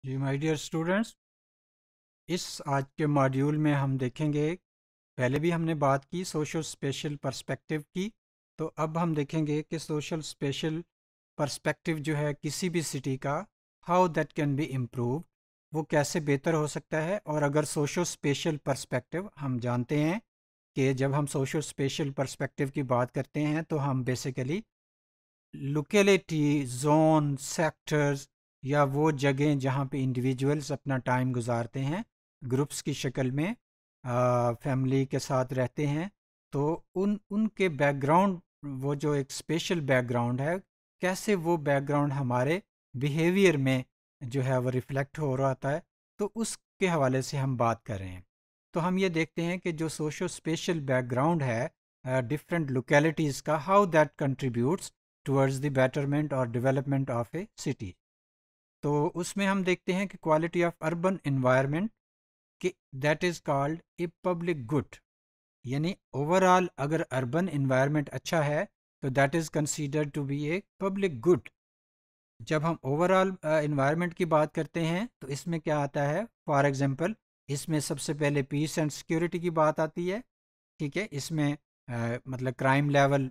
G my dear students, اس آج کے module میں ہم دیکھیں گے، پہلے بھی ہم نے بات کی سوشل اسپیشل پرسپیکٹیو کی، تو اب ہم دیکھیں گے کہ سوشل اسپیشل پرسپیکٹیو جو ہے کسی بھی سٹی کا، how that can be improve, وہ کیسے بہتر ہو سکتا ہے۔ اور اگر سوشل اسپیشل پرسپیکٹیو ہم جانتے ہیں کہ جب ہم سوشل اسپیشل پرسپیکٹیو کی بات کرتے ہیں تو ہم بیسیکلی لوکیلٹی، زون، سیکٹرز یا وہ جگہیں جہاں پہ انڈیویجولز اپنا ٹائم گزارتے ہیں گروپس کی شکل میں، فیملی کے ساتھ رہتے ہیں، تو ان کے بیک گراؤنڈ، وہ جو ایک اسپیشل بیک گراؤنڈ ہے، کیسے وہ بیک گراؤنڈ ہمارے بیہیویئر میں جو ہے وہ ریفلیکٹ ہو رہا ہے، تو اس کے حوالے سے ہم بات کر رہے ہیں۔ تو ہم یہ دیکھتے ہیں کہ جو سوشل اسپیشل بیک گراؤنڈ ہے ڈفرینٹ لوکیلٹیز کا، how that contributes towards the betterment اور ڈیولپمنٹ آف اے سٹی۔ تو اس میں ہم دیکھتے ہیں کہ کوالٹی آف اربن انوائرمنٹ کہ that is called a public good, یعنی اوور آل اگر اربن انوائرمنٹ اچھا ہے تو that is considered to be a public good. جب ہم اوور آل انوائرمنٹ کی بات کرتے ہیں تو اس میں کیا آتا ہے، فار ایگزامپل اس میں سب سے پہلے پیس اینڈ سیکورٹی کی بات آتی ہے، ٹھیک ہے، اس میں مطلب کرائم لیول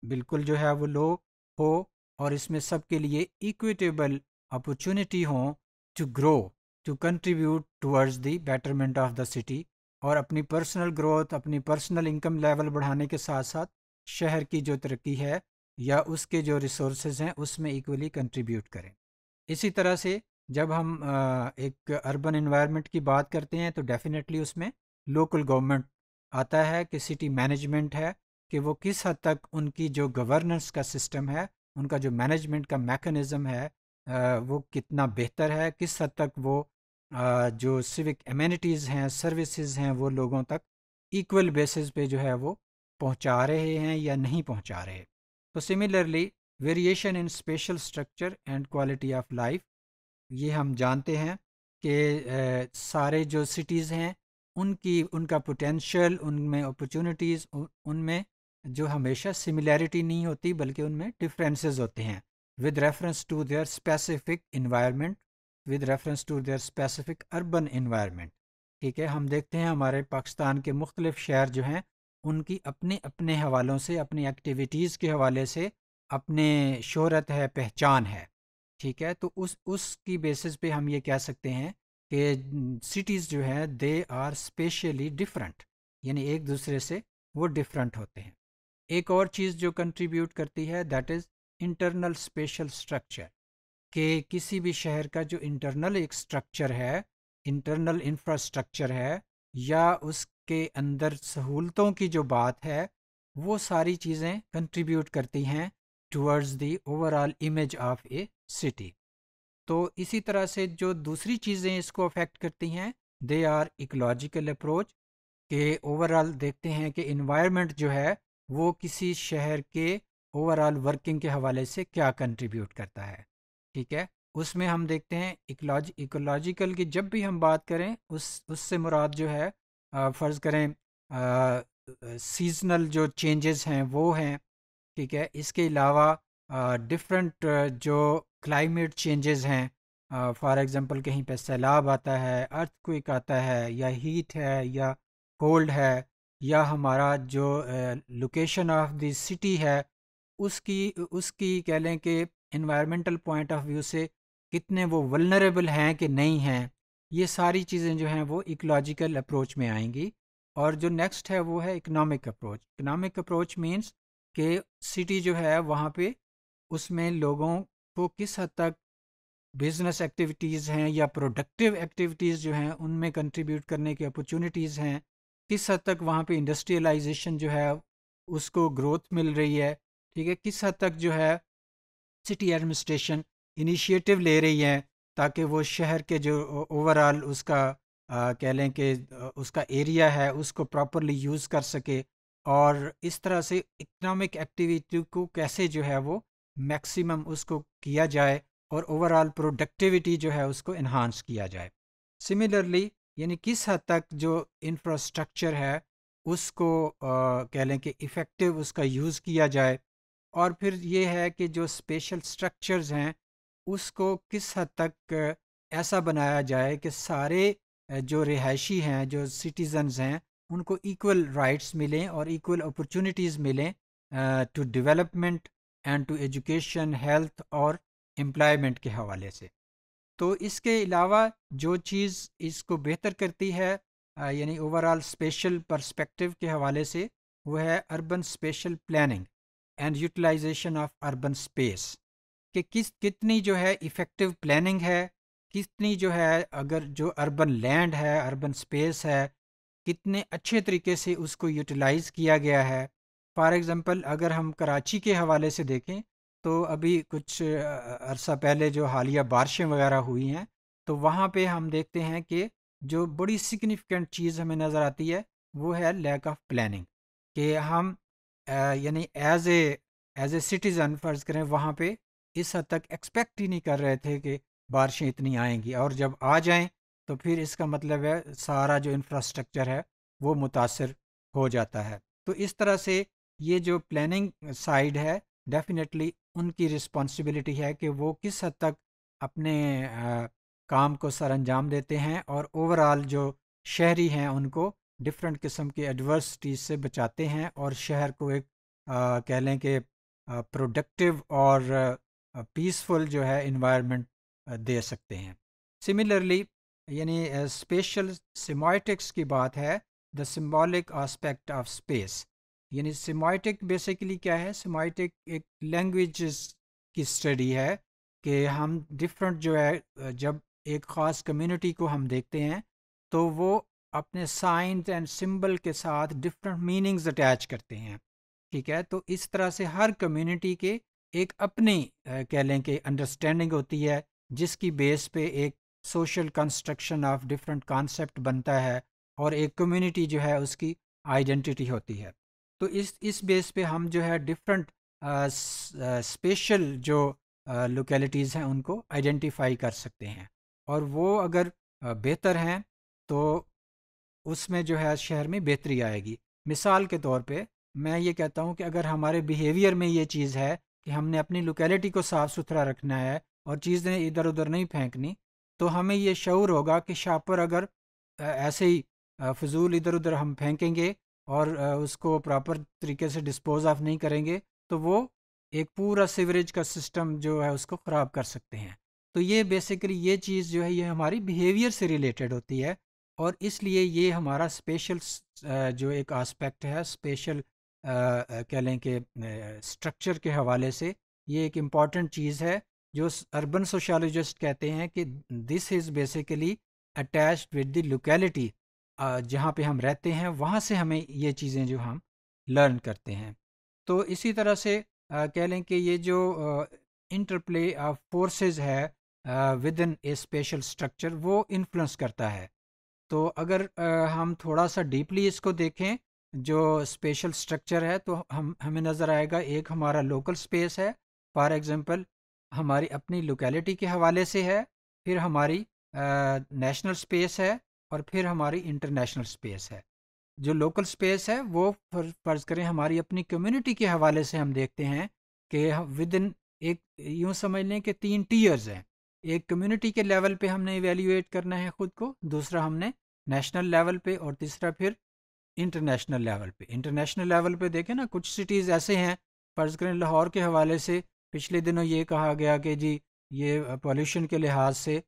بالکل جو ہے وہ لو ہو، اور اس میں سب کے لیے ایکویٹیبل اپرچونٹی ہوں to grow, to contribute towards the betterment of the city, اور اپنی پرسنل گروتھ، اپنی پرسنل انکم لیول بڑھانے کے ساتھ ساتھ شہر کی جو ترقی ہے یا اس کے جو ریسورسز ہیں اس میں ایکولی کنٹریبیوٹ کریں۔ اسی طرح سے جب ہم ایک اربن انوائرمنٹ کی بات کرتے ہیں تو ڈیفینیٹلی اس میں لوکل گورنمنٹ آتا ہے کہ سٹی مینجمنٹ ہے کہ وہ کس حد تک ان کی جو گورننس کا سسٹم ہے، ان کا جو مینجمنٹ کا میکانزم ہے وہ کتنا بہتر ہے، کس حد تک وہ جو سیوک ایمینٹیز ہیں، سروسز ہیں، وہ لوگوں تک ایکول بیسز پہ جو ہے وہ پہنچا رہے ہیں یا نہیں پہنچا رہے۔ تو similarly variation in special structure and quality of life, یہ ہم جانتے ہیں کہ سارے جو سٹیز ہیں ان کا پوٹینشیل، ان میں اپرچونٹیز، ان میں جو ہمیشہ سملیرٹی نہیں ہوتی بلکہ ان میں ڈفرینسز ہوتے ہیں with reference to their specific environment, with reference to their specific urban environment, ٹھیک ہے۔ ہم دیکھتے ہیں ہمارے پاکستان کے مختلف شہر جو ہیں ان کی اپنے اپنے حوالوں سے، اپنی ایکٹیویٹیز کے حوالے سے اپنے شہرت ہے، پہچان ہے، ٹھیک ہے۔ تو اس کی بیسس پہ ہم یہ کہہ سکتے ہیں کہ سٹیز جو ہیں دے آر اسپیشلی ڈفرینٹ، یعنی ایک دوسرے سے وہ ڈفرینٹ ہوتے ہیں۔ ایک اور چیز جو کنٹریبیوٹ کرتی ہے that is internal special structure, کہ کسی بھی شہر کا جو انٹرنل ایک اسٹرکچر ہے، انٹرنل انفراسٹرکچر ہے، یا اس کے اندر سہولتوں کی جو بات ہے، وہ ساری چیزیں کنٹریبیوٹ کرتی ہیں towards the over all image of a city. تو اسی طرح سے جو دوسری چیزیں اس کو افیکٹ کرتی ہیں، دے آر ایکولوجیکل اپروچ، کہ اوور آل دیکھتے ہیں کہ انوائرمنٹ جو ہے وہ کسی شہر کے اوور آل ورکنگ کے حوالے سے کیا کنٹریبیوٹ کرتا ہے، ٹھیک ہے۔ اس میں ہم دیکھتے ہیں ایکولوجیکل کی جب بھی ہم بات کریں اس سے مراد جو ہے فرض کریں سیزنل جو چینجز ہیں وہ ہیں، ٹھیک ہے۔ اس کے علاوہ ڈفرینٹ جو کلائمیٹ چینجز ہیں، فار ایگزامپل کہیں پہ سیلاب آتا ہے، ارتھ کوئک آتا ہے، یا ہیٹ ہے، یا کولڈ ہے، یا ہمارا جو لوکیشن آف دی سٹی ہے اس کی کہہ لیں کہ انوائرمنٹل پوائنٹ آف ویو سے کتنے وہ ولنریبل ہیں کہ نہیں ہیں، یہ ساری چیزیں جو ہیں وہ ایکولوجیکل اپروچ میں آئیں گی۔ اور جو نیکسٹ ہے وہ ہے economic approach. Economic approach means کہ سٹی جو ہے وہاں پہ اس میں لوگوں کو کس حد تک بزنس ایکٹیویٹیز ہیں یا پروڈکٹیو ایکٹیویٹیز جو ہیں ان میں کنٹریبیوٹ کرنے کی اپرچونٹیز ہیں، کس حد تک وہاں پہ انڈسٹریلائزیشن جو ہے اس کو گروتھ مل رہی ہے، ٹھیک ہے، کس حد تک جو ہے سٹی ایڈمنسٹریشن انیشیٹو لے رہی ہے تاکہ وہ شہر کے جو اوور آل اس کا کہہ لیں کہ اس کا ایریا ہے اس کو پراپرلی یوز کر سکے، اور اس طرح سے اکنامک ایکٹیویٹی کو کیسے جو ہے وہ میکسیمم اس کو کیا جائے اور اوور آل پروڈکٹیوٹی جو ہے اس کو انہانس کیا جائے۔ سملرلی یعنی کس حد تک جو انفراسٹرکچر ہے اس کو کہہ لیں کہ ایفیکٹو اس کا یوز کیا جائے، اور پھر یہ ہے کہ جو اسپیشل اسٹرکچرز ہیں اس کو کس حد تک ایسا بنایا جائے کہ سارے جو رہائشی ہیں، جو سٹیزنز ہیں، ان کو ایکول رائٹس ملیں اور ایکول اپرچونیٹیز ملیں to development and to education, health اور امپلائمنٹ کے حوالے سے۔ تو اس کے علاوہ جو چیز اس کو بہتر کرتی ہے یعنی اوور آل اسپیشل پرسپیکٹو کے حوالے سے، وہ ہے urban spatial planning and utilisation of urban space, کہ کتنی جو ہے ایفیکٹو پلاننگ ہے، کتنی جو ہے اگر جو اربن لینڈ ہے، اربن اسپیس ہے، کتنے اچھے طریقے سے اس کو یوٹیلائز کیا گیا ہے۔ فار ایگزامپل اگر ہم کراچی کے حوالے سے دیکھیں تو ابھی کچھ عرصہ پہلے جو حالیہ بارشیں وغیرہ ہوئی ہیں، تو وہاں پہ ہم دیکھتے ہیں کہ جو بڑی سگنیفیکنٹ چیز ہمیں نظر آتی ہے وہ ہے لیک آف پلاننگ، کہ ہم یعنی ایز اے سٹیزن فرض کریں وہاں پہ اس حد تک ایکسپیکٹ ہی نہیں کر رہے تھے کہ بارشیں اتنی آئیں گی، اور جب آ جائیں تو پھر اس کا مطلب ہے سارا جو انفراسٹرکچر ہے وہ متاثر ہو جاتا ہے۔ تو اس طرح سے یہ جو پلاننگ سائیڈ ہے ڈیفینیٹلی ان کی رسپانسبلٹی ہے کہ وہ کس حد تک اپنے کام کو سر انجام دیتے ہیں اور اوور آل جو شہری ہیں ان کو ڈفرینٹ قسم کے ایڈورسٹیز سے بچاتے ہیں اور شہر کو ایک کہہ لیں کہ پروڈکٹیو اور پیسفل جو ہے انوائرمنٹ دے سکتے ہیں۔ سملرلی یعنی اسپیشل سیمائٹکس کی بات ہے، دا سمبولک آسپیکٹ آف اسپیس، یعنی سیمائٹک بیسیکلی کیا ہے؟ سیمائٹک ایک لینگویجز کی اسٹڈی ہے کہ ہم ڈفرینٹ جو ہے جب ایک خاص کمیونٹی کو ہم دیکھتے ہیں تو وہ اپنے سائنز اینڈ سمبل کے ساتھ ڈفرینٹ میننگز اٹیچ کرتے ہیں، ٹھیک ہے؟ تو اس طرح سے ہر کمیونٹی کے ایک اپنی کہہ لیں کہ انڈرسٹینڈنگ ہوتی ہے جس کی بیس پہ ایک social construction of different concept بنتا ہے اور ایک کمیونٹی جو ہے اس کی آئیڈینٹی ہوتی ہے۔ تو اس بیس پہ ہم جو ہے ڈفرینٹ اسپیشل جو لوکیلٹیز ہیں ان کو آئیڈینٹیفائی کر سکتے ہیں، اور وہ اگر بہتر ہیں تو اس میں جو ہے شہر میں بہتری آئے گی۔ مثال کے طور پہ میں یہ کہتا ہوں کہ اگر ہمارے بیہیویئر میں یہ چیز ہے کہ ہم نے اپنی لوکیلٹی کو صاف ستھرا رکھنا ہے اور چیزیں ادھر ادھر نہیں پھینکنی، تو ہمیں یہ شعور ہوگا کہ شاپر اگر ایسے ہی فضول ادھر ادھر ہم پھینکیں گے اور اس کو پراپر طریقے سے ڈسپوز آف نہیں کریں گے تو وہ ایک پورا سیوریج کا سسٹم جو ہے اس کو خراب کر سکتے ہیں۔ تو یہ بیسیکلی یہ چیز جو ہے یہ ہماری بیہیویئر سے ریلیٹڈ ہوتی ہے، اور اس لیے یہ ہمارا اسپیشل جو ایک آسپیکٹ ہے، اسپیشل کہہ لیں کہ اسٹرکچر کے حوالے سے یہ ایک امپورٹنٹ چیز ہے جو اربن سوشالوجسٹ کہتے ہیں کہ this is basically attached with the locality, جہاں پہ ہم رہتے ہیں وہاں سے ہمیں یہ چیزیں جو ہم لرن کرتے ہیں۔ تو اسی طرح سے کہہ لیں کہ یہ جو انٹرپلے آف فورسز ہے with in a special structure وہ انفلوئنس کرتا ہے۔ تو اگر ہم تھوڑا سا ڈیپلی اس کو دیکھیں جو اسپیشل اسٹرکچر ہے تو ہمیں نظر آئے گا ایک ہمارا لوکل اسپیس ہے، فار ایگزامپل ہماری اپنی لوکیلٹی کے حوالے سے ہے، پھر ہماری نیشنل اسپیس ہے، اور پھر ہماری انٹرنیشنل اسپیس ہے۔ جو لوکل اسپیس ہے وہ فرض کریں ہماری اپنی کمیونٹی کے حوالے سے ہم دیکھتے ہیں کہ ود ان ایک یوں سمجھ لیں کہ 3 ٹیئرز ہیں۔ ایک کمیونٹی کے لیول پہ ہم نے ایویلیویٹ کرنا ہے خود کو، دوسرا ہم نے نیشنل لیول پہ، اور تیسرا پھر انٹرنیشنل لیول پہ۔ انٹرنیشنل لیول پہ دیکھیں نا کچھ سٹیز ایسے ہیں، فرض کریں لاہور کے حوالے سے پچھلے دنوں یہ کہا گیا کہ جی یہ پولیوشن کے لحاظ سے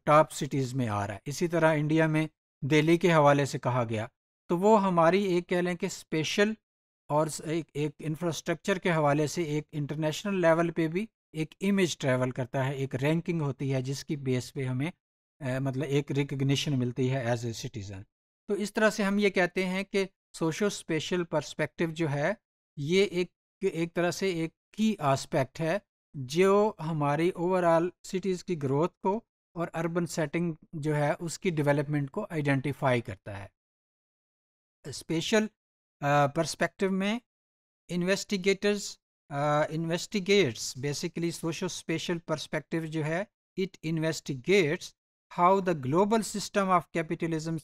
ٹاپ سٹیز میں آ رہا ہے، اسی طرح انڈیا میں دہلی کے حوالے سے کہا گیا۔ تو وہ ہماری ایک کہہ لیں کہ اسپیشل اور ایک انفراسٹرکچر کے حوالے سے ایک انٹرنیشنل لیول پہ بھی ایک امیج ٹریول کرتا ہے، ایک رینکنگ ہوتی ہے جس کی بیس پہ ہمیں مطلب ایک ریکگنیشن ملتی ہے ایز اے سٹیزن۔ تو اس طرح سے ہم یہ کہتے ہیں کہ سوشو اسپیشل پرسپیکٹو جو ہے یہ ایک طرح سے ایک کی آسپیکٹ ہے جو ہماری اوور آل سٹیز کی گروتھ کو اور اربن سیٹنگ جو ہے اس کی ڈیولپمنٹ کو آئیڈینٹیفائی کرتا ہے۔ اسپیشل پرسپیکٹو میں investigates basically socio spatial perspective جو ہے it investigates how the global system of capitalism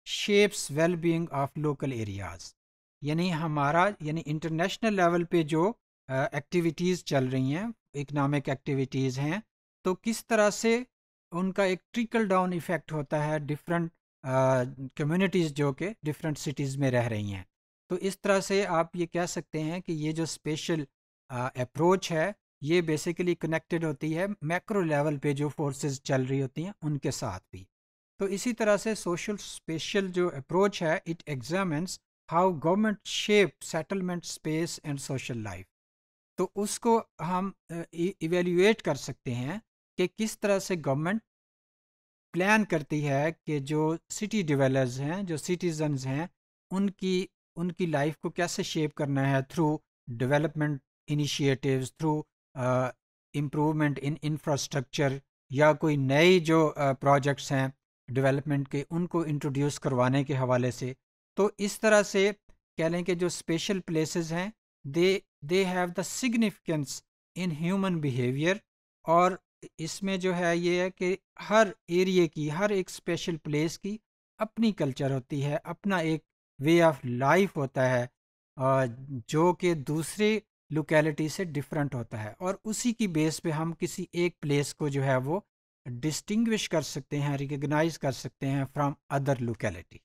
shapes well being of local areas, یعنی ہمارا یعنی انٹرنیشنل لیول پہ جو ایکٹیویٹیز چل رہی ہیں، اکنامک ایکٹیویٹیز ہیں، تو کس طرح سے ان کا ایک ٹریکل ڈاؤن ایفیکٹ ہوتا ہے ڈفرینٹ کمیونٹیز جو کہ ڈفرینٹ سٹیز میں رہ رہی ہیں. تو اس طرح سے آپ یہ کہہ سکتے ہیں کہ یہ جو اسپیشل اپروچ ہے یہ بیسیکلی کنیکٹڈ ہوتی ہے میکرو لیول پہ جو فورسز چل رہی ہوتی ہیں ان کے ساتھ بھی. تو اسی طرح سے سوشل اسپیشل جو اپروچ ہے it examines how government shape settlement space and social life. تو اس کو ہم ایویلیویٹ کر سکتے ہیں کہ کس طرح سے گورنمنٹ پلان کرتی ہے کہ جو سٹی ڈیولپرز ہیں جو سٹیزنز ہیں ان کی لائف کو کیسے شیپ کرنا ہے through development initiatives, through improvement in infrastructure, یا کوئی نئی جو پروجیکٹس ہیں ڈیولپمنٹ کے ان کو انٹروڈیوس کروانے کے حوالے سے. تو اس طرح سے کہہ لیں کہ جو اسپیشل پلیسز ہیں they have the significance in human behaviour. اور اس میں جو ہے یہ ہے کہ ہر ایریے کی، ہر ایک اسپیشل پلیس کی اپنی کلچر ہوتی ہے، اپنا ایک وے آف لائف ہوتا ہے جو کہ دوسرے لوکیلٹی سے ڈفرینٹ ہوتا ہے، اور اسی کی بیس پہ ہم کسی ایک پلیس کو جو ہے وہ ڈسٹنگوش کر سکتے ہیں، ریکگنائز کر سکتے ہیں فرام ادر لوکیلٹی.